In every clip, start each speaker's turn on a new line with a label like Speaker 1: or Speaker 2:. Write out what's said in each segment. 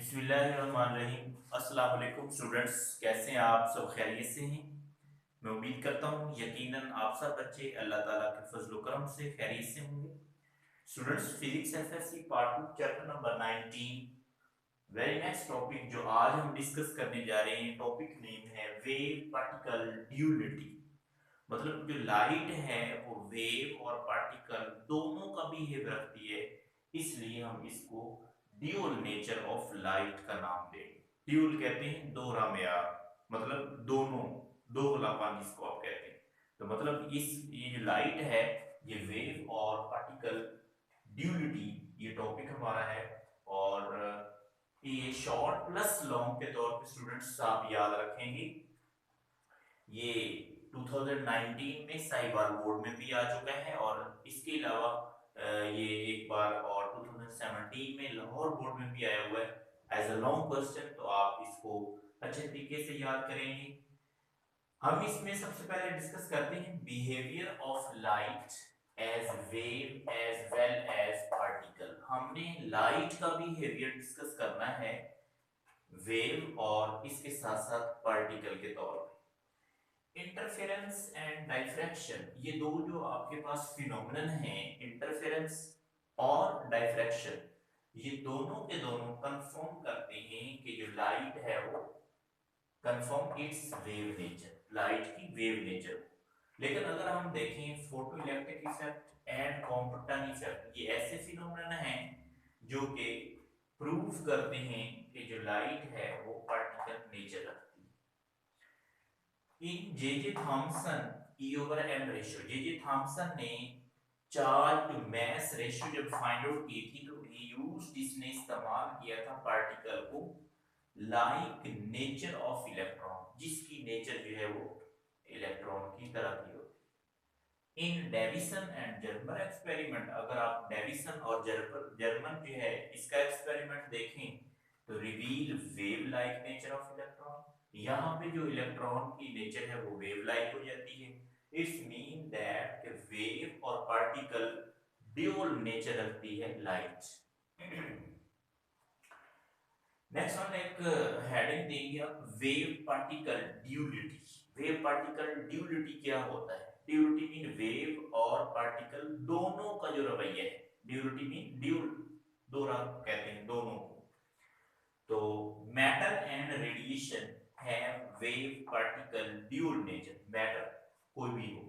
Speaker 1: बिस्मिल्लाहिर्रहमानिर्रहीम। अस्सलाम वालेकुम स्टूडेंट्स, कैसे हैं आप? सब खैरियत से हैं? मैं उम्मीद करता हूँ यकीनन आप सब बच्चे अल्लाह ताला के फजल व करम से खैरियत से होंगे। Students, physics FSc part 2 chapter number 19, very next topic जो आज हम डिस्कस करने जा रहे हैं, टॉपिक नेम है वेव पार्टिकल ड्यूलिटी। मतलब जो लाइट है वो वेव और पार्टिकल दोनों का बिहेव रखती है, इसलिए हम इसको ड्यूल नेचर ऑफ लाइट का नाम देंगे। ड्यूल कहते हैं दोहरा मेयार, मतलब दोनों, दोगलापन जिसको आप कहते हैं। तो मतलब ये जो लाइट है ये वेव और पार्टिकल ड्यूलिटी ये टॉपिक हमारा है। और ये शॉर्ट प्लस लॉन्ग के तौर पे स्टूडेंट्स आप याद रखेंगे। ये 2019 में साहिवाल बोर्ड में भी आ चुका है और इसके अलावा ये एक बार और 2017 में लाहौर बोर्ड में भी आया हुआ है एज अ लॉन्ग क्वेश्चन। तो आप इसको अच्छे तरीके से याद करेंगे। हम इसमें सबसे पहले डिस्कस करते हैं behaviour of light as wave as well as particle. हमने लाइट का बिहेवियर डिस्कस करना है वेव और इसके साथ साथ पार्टिकल के तौर पे। इंटरफेरेंस एंड डाइफ्रैक्शन, ये दो जो आपके पास फिनोमेनन हैं, इंटरफेरेंस और डाइफ्रैक्शन, ये दोनों के दोनों कंफर्म करते हैं कि जो लाइट है वो confirm it's wave nature, light की वेव नेचर। लेकिन अगर हम देखें photo electric effect and Compton effect, ये ऐसे फिनोमेनन हैं जो कि प्रूव करते हैं कि जो लाइट है वो पार्टिकल नेचर रखती है। In J Thomson e over m ratio, J Thomson ने चार्ज टू मास रेशियो जब फाइंड आउट की थी तो इसने इस्तेमाल किया था पार्टिकल को लाइक नेचर ऑफ इलेक्ट्रॉन, जिसकी नेचर जो है वो इलेक्ट्रॉन की तरह की होती है। In Davisson and Germer experiment, अगर आप डेविसन और जर्मन जो है इसका एक्सपेरिमेंट देखें तो reveal wave like nature of electron. यहाँ पे जो इलेक्ट्रॉन की नेचर है वो वेव लाइक हो जाती है। इट्स मीन दैट वेव और पार्टिकल ड्यूल नेचर रखती है लाइट। नेक्स्ट वन एक हेडिंग देंगे आप, wave particle duality. Wave particle duality क्या होता है? ड्यूलिटी मीन वेव और पार्टिकल दोनों का जो रवैया है, ड्यूलिटी मीन ड्यूल, दोहरा कहते हैं दोनों को। तो matter and radiation have wave particle dual nature. Matter कोई भी हो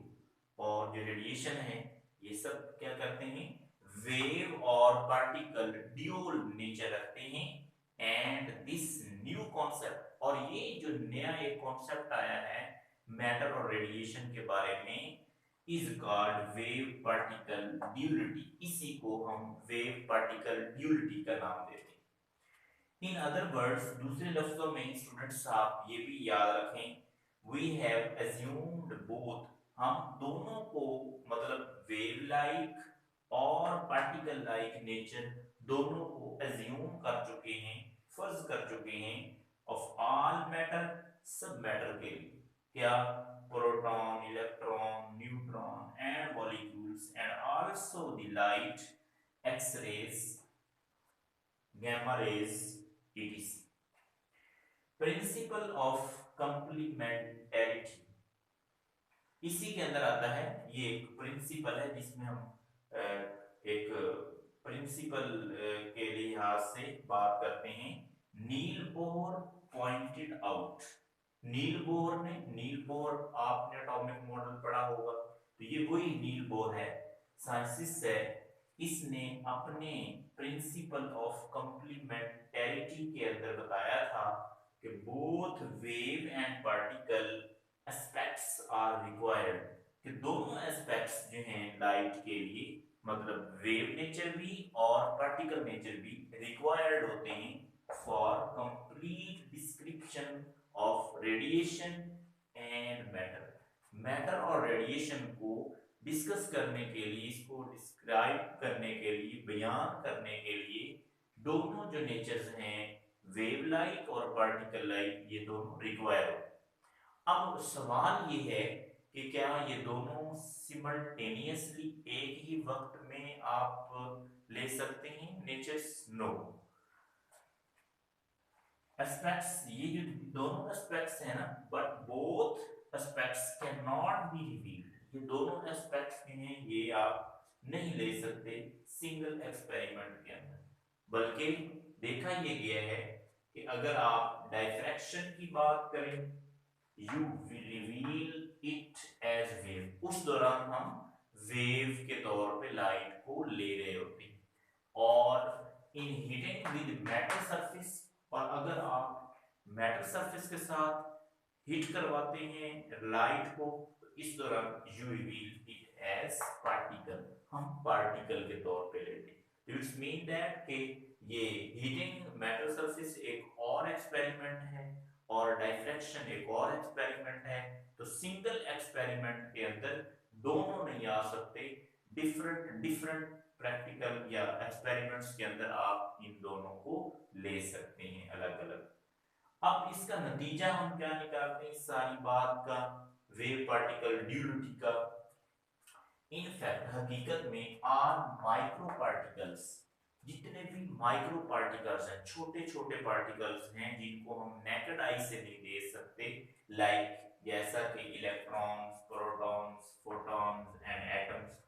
Speaker 1: और जो रेडिएशन है ये सब क्या करते हैं, वेव और पार्टिकल ड्यूल नेचर रखते हैं। एंड दिस न्यू कॉन्सेप्ट, और ये जो नया एक कॉन्सेप्ट आया है मैटर और रेडिएशन के बारे में, is called wave particle duality. इसी को हम वेव पार्टिकल ड्यूलिटी का नाम देते हैं। इन अदर वर्ड्स, दूसरे लफ्जों में स्टूडेंट्स आप ये भी याद रखें, वी हैव अज्यूम्ड बोथ, हम दोनों को मतलब वेव लाइक और पार्टिकल लाइक नेचर दोनों को अज्यूम कर चुके हैं, फर्ज कर चुके हैं ऑफ ऑल मैटर, सब मैटर के लिए। क्या? Proton, electron, neutron and molecules and also the light, X rays, gamma rays, etc. Principle of complementarity इसी के अंदर आता है। ये एक प्रिंसिपल है जिसमें हम एक प्रिंसिपल के लिहाज से बात करते हैं। Niels Bohr pointed out, Niels Bohr आपने एटॉमिक मॉडल पढ़ा होगा, तो ये वही नील बोर है, साइंटिस्ट है। इसने अपने प्रिंसिपल ऑफ कंप्लीमेंटेरिटी के अंदर बताया था कि both wave and particle aspects are required, कि दोनों एस्पेक्ट्स जो हैं लाइट के लिए, मतलब वेव नेचर भी और पार्टिकल नेचर भी रिक्वायर्ड होते हैं for complete description of radiation and matter. Matter और रेडिएशन को डिस्कस करने के लिए, इसको डिस्क्राइब करने के लिए, बयान करने के लिए दोनों जो नेचर्स हैं वेव लाइक और पार्टिकल लाइक, ये दोनों रिक्वायर हो। अब सवाल ये है कि क्या ये दोनों सिमल्टेनियसली एक ही वक्त में आप ले सकते हैं नेचर्स? नो। एस्पेक्ट्स, ये जो दोनों एस्पेक्ट्स है ना, but both aspects can not be revealed, ये दोनों एस्पेक्ट्स हैं ये आप नहीं ले सकते सिंगल एक्सपेरिमेंट के अंदर, बल्कि देखा ये गया है कि अगर आप डायफ्रैक्शन की बात करें, you reveal it as wave, उस दौरान हम वेव के तौर पे लाइट को ले रहे होते हैं। और इन हीटिंग विद मेटल सरफेस, और अगर आप मेटल सरफेस के साथ हीट करवाते हैं लाइट को, तो इस दौरान you reveal it as particle, हम पार्टिकल के तौर पे लेते हैं। इट्स मीन दैट कि ये हीटिंग मेटल सरफेस एक और एक्सपेरिमेंट है और डायफ्रैक्शन एक और एक्सपेरिमेंट है, तो सिंगल एक्सपेरिमेंट के अंदर दोनों नहीं आ सकते, डिफरेंट डिफरेंट प्रैक्टिकल या एक्सपेरिमेंट्स के अंदर आप इन दोनों को ले सकते हैं अलग अलग। अब इसका नतीजा हम क्या निकालते हैं इस सारी बात का, वेव पार्टिकल ड्यूलिटी का। इनफैक्ट हकीकत में आर माइक्रो पार्टिकल्स, जितने भी माइक्रो पार्टिकल्स हैं, छोटे छोटे पार्टिकल्स हैं जिनको हम नेकेड आई से नहीं देख सकते, लाइक जैसा कि electrons, protons, photons and atoms,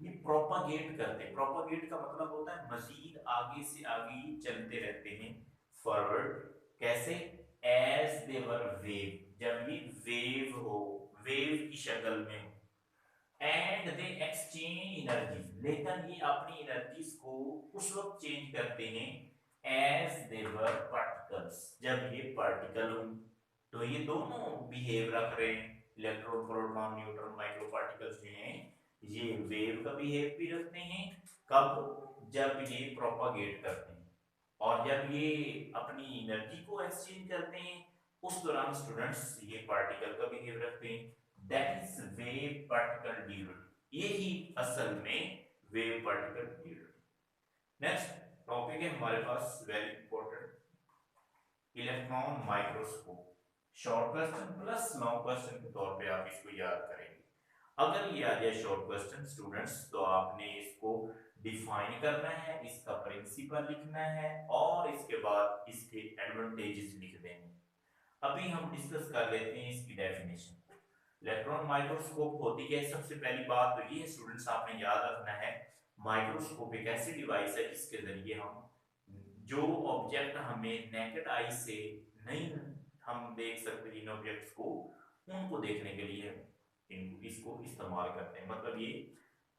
Speaker 1: ये प्रोपागेट करते हैं। प्रोपागेट का मतलब होता है मजीद आगे से आगे चलते रहते हैं, फॉरवर्ड। कैसे? एज दे वर वेव, जब ये वेव हो, वेव की शक्ल में हो, एंड दे एक्सचेंज एनर्जी, लेकिन ये अपनी एनर्जीज को उस वक्त चेंज करते हैं एज दे वर पार्टिकल्स, जब ये पार्टिकल हो। तो ये दोनों बिहेव रख रहे हैं, electron, proton, neutron, micro particles जो हैं ये वेव का बिहेव भी रखते हैं। कब? जब ये प्रोपागेट करते हैं, और जब ये अपनी एनर्जी को एक्सचेंज करते हैं उस दौरान स्टूडेंट्स ये पार्टिकल का बिहेव रखते हैं, that is wave particle duality, यही असल में wave particle duality. Next topic है हमारे पास very important, electron microscope. Short question plus long question के तौर पे आप इसको याद करेंगे। अगर ये आ जाए शॉर्ट क्वेश्चन स्टूडेंट्स, तो आपने इसको डिफाइन करना है, इसका प्रिंसिपल लिखना है और इसके बाद इसके एडवांटेजेस लिख देंगे। अभी हम डिस्कस कर लेते हैं इसकी डेफिनेशन। इलेक्ट्रॉन माइक्रोस्कोप होती है, सबसे पहली बात तो ये स्टूडेंट्स आपने याद रखना है, माइक्रोस्कोप एक ऐसी डिवाइस है जिसके जरिए हम जो ऑब्जेक्ट हमें नेकेड आई से नहीं हम देख सकते इन ऑब्जेक्ट्स को, उनको देखने के लिए इसको इस्तेमाल करते हैं। मतलब ये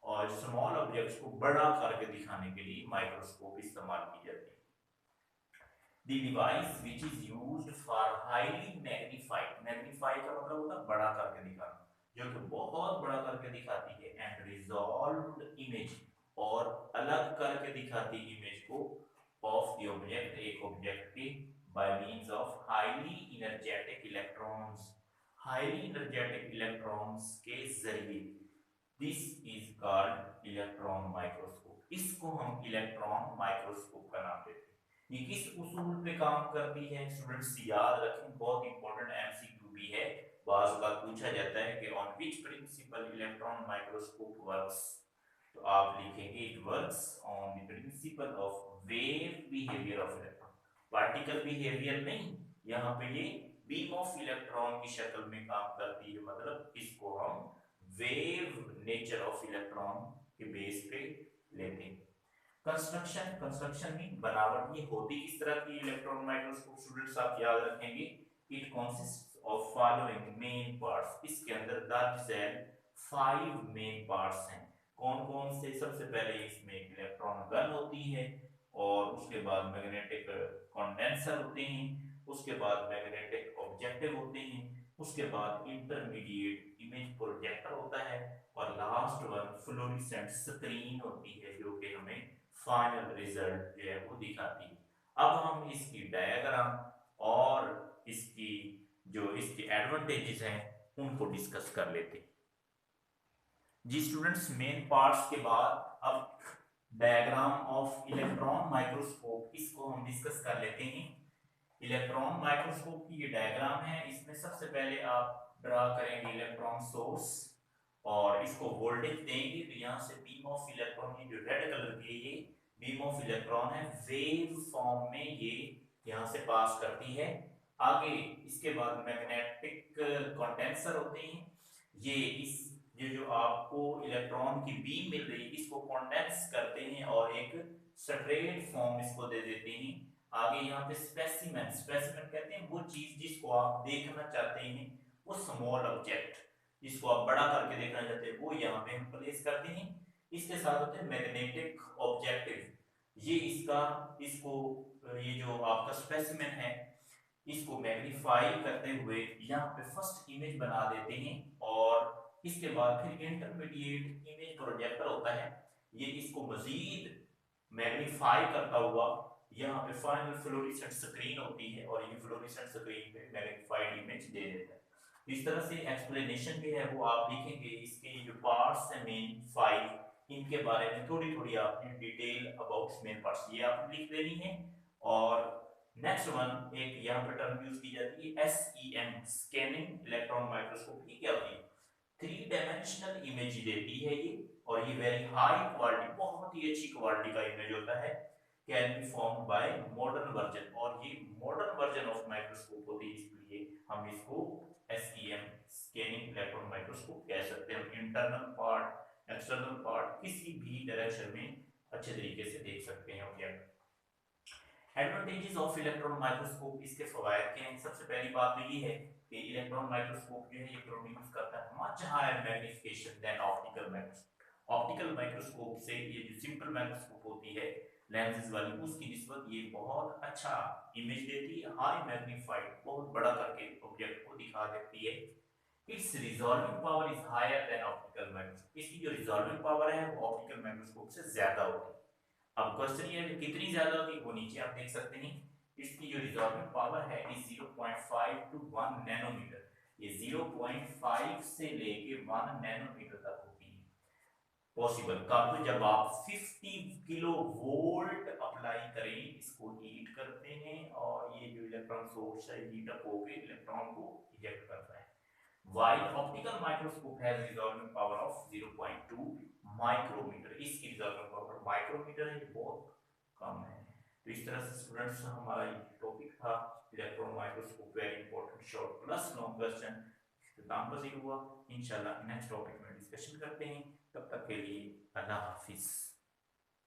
Speaker 1: और स्मॉल ऑब्जेक्ट्स को बड़ा करके दिखाने के लिए माइक्रोस्कोप इस्तेमाल की जाती है। The device which is used for highly magnified, magnify का मतलब होता है बड़ा करके दिखाना, जो कि बहुत बड़ा करके दिखाती है, and resolved image, और अलग करके दिखाती इमेज को, of the object, एक ऑब्जेक्ट की, by means of highly energetic electrons, highly energetic electrons के जरिए। This is called electron microscope, इसको हम इलेक्ट्रॉन माइक्रोस्कोप का नाम देते हैं। ये किस उसूल पे काम करती है स्टूडेंट्स याद रखें, बहुत इंपॉर्टेंट एमसीक्यू भी है, बार बार पूछा जाता है कि on which principle electron microscope works, तो आप लिखेंगे it works on the principle of wave behaviour of electron, particle behaviour नहीं, यहाँ पे ये बीम ऑफ इलेक्ट्रॉन की शक्ल में काम करती है, मतलब इसको हम वेव नेचर ऑफ इलेक्ट्रॉन के बेस पे लेते हैं। कंस्ट्रक्शन, कंस्ट्रक्शन में बनावट, ये होती किस तरह की इलेक्ट्रॉन माइक्रोस्कोप स्टूडेंट्स आप याद रखेंगे, it consist of following main parts, इसके अंदर दर्ज है 5 मेन पार्ट्स हैं। कौन कौन से? सबसे पहले इसमें इलेक्ट्रॉन गन होती है, और उसके बाद मैग्नेटिक कंडेंसर होते हैं, उसके बाद मैग्नेटिक ऑब्जेक्टिव होते हैं, उसके बाद इंटरमीडिएट इमेज प्रोजेक्टर होता है, और लास्ट वन फ्लोरेसेंट स्क्रीन होती है जो कि हमें फाइनल रिजल्ट जो है वो दिखाती है। अब हम इसकी डायग्राम और इसकी जो इसके एडवांटेजेस हैं उनको डिस्कस कर लेते हैं। जी स्टूडेंट्स, मेन पार्ट्स के बाद अब डायग्राम ऑफ इलेक्ट्रॉन माइक्रोस्कोप, इसको हम डिस्कस कर लेते हैं। इलेक्ट्रॉन माइक्रोस्कोप की ये डायग्राम है, इसमें सबसे पहले आप ड्रा करेंगे इलेक्ट्रॉन सोर्स और इसको वोल्टेज देंगे, तो यहाँ से बीम ऑफ इलेक्ट्रॉन की जो रेड कलर की ये बीम ऑफ इलेक्ट्रॉन है, वेव फॉर्म में ये यहाँ से पास करती है। आगे इसके बाद मैग्नेटिक कंडेंसर होते हैं, ये इस ये जो आपको इलेक्ट्रॉन की बीम मिल रही है इसको कंडेंस करते हैं और एक स्ट्रेट फॉर्म इसको दे देते हैं। आगे यहाँ पे स्पेसिमेन, स्पेसिमेन कहते हैं वो चीज जिसको आप देखना चाहते हैं, वो स्मॉल ऑब्जेक्ट जिसको आप बड़ा करके देखना चाहते हैं वो यहाँ पे हम प्लेस करते हैं। इसके साथ होते हैं मैग्नेटिक ऑब्जेक्टिव, ये इसका इसको ये जो आपका स्पेसिमेन है इसको मैग्नीफाई करते हुए यहाँ पे फर्स्ट इमेज बना देते हैं और इसके बाद फिर इंटरमीडिएट इमेज प्रोजेक्टर होता है, ये इसको मजीद मैग्नीफाई करता हुआ यहाँ पे फाइनल फ्लोरेसेंट स्क्रीन होती है और ये फ्लोरेसेंट स्क्रीन पे मैग्नीफाइड इमेज दे देता है। इस तरह से एक्सप्लेनेशन भी है वो आप लिखेंगे, इसके जो पार्ट्स हैं मेन 5 इनके बारे में थोड़ी थोड़ी आपने डिटेल अबाउट मेन पार्ट्स ये आपने लिख देनी है। और नेक्स्ट वन एक यहाँ पे टर्म यूज की जाती है SEM, स्कैनिंग इलेक्ट्रॉन माइक्रोस्कोप। ये क्या होती है? 3 डायमेंशनल इमेज देती है ये, और ये वेरी हाई क्वालिटी, बहुत ही अच्छी क्वालिटी का इमेज होता है, can be formed by modern version, और ये मॉडर्न वर्जन ऑफ माइक्रोस्कोप होती है, इसलिए हम इसको SEM, स्कैनिंग इलेक्ट्रॉन माइक्रोस्कोप कह सकते हैं। हम इंटरनल पार्ट एक्सटर्नल पार्ट किसी भी डायरेक्शन में अच्छे तरीके से देख सकते हैं object. Advantages of electron microscope, इसके फवायद क्या हैं? सबसे पहली बात तो ये है कि इलेक्ट्रॉन माइक्रोस्कोप जो है ये प्रोड्यूस करता है much higher magnification than optical microscope. Optical microscope से ये जो सिंपल माइक्रोस्कोप होती है लेंसेज वाली, उसकी निस्बत ये बहुत अच्छा इमेज देती है, हाई मैग्नीफाइड, बहुत बड़ा करके ऑब्जेक्ट को दिखा देती है। Its resolving power is higher than optical microscope, इसकी जो रिजॉल्विंग पावर है वो ऑप्टिकल माइक्रोस्कोप से ज्यादा होती है। अब क्वेश्चन ये है कितनी ज्यादा होगी, वो नीचे आप देख सकते हैं। इसकी जो रिजॉल्विंग पावर है इज 0.5 to 1 नैनोमीटर, ये 0.5 से लेके 1 नैनोमीटर तक होती है पॉसिबल। कब? जब आप 50 किलो वोल्ट अप्लाई करें, इसको हीट करते हैं और ये जो इलेक्ट्रॉन सोर्स है हीट अप होकर इलेक्ट्रॉन को इजेक्ट करता है। While optical microscope has resolving power of 0.2 micrometer, इसकी रिजॉल्विंग पावर माइक्रोमीटर है, बहुत कम है। तो इस तरह से स्टूडेंट्स हमारा ये टॉपिक था electron microscope, very important short plus long question, इख्तिताम पजीर हुआ। इंशाल्लाह नेक्स्ट टॉपिक में डिस्कशन करते हैं, तब तक के लिए अल्लाह हाफिज।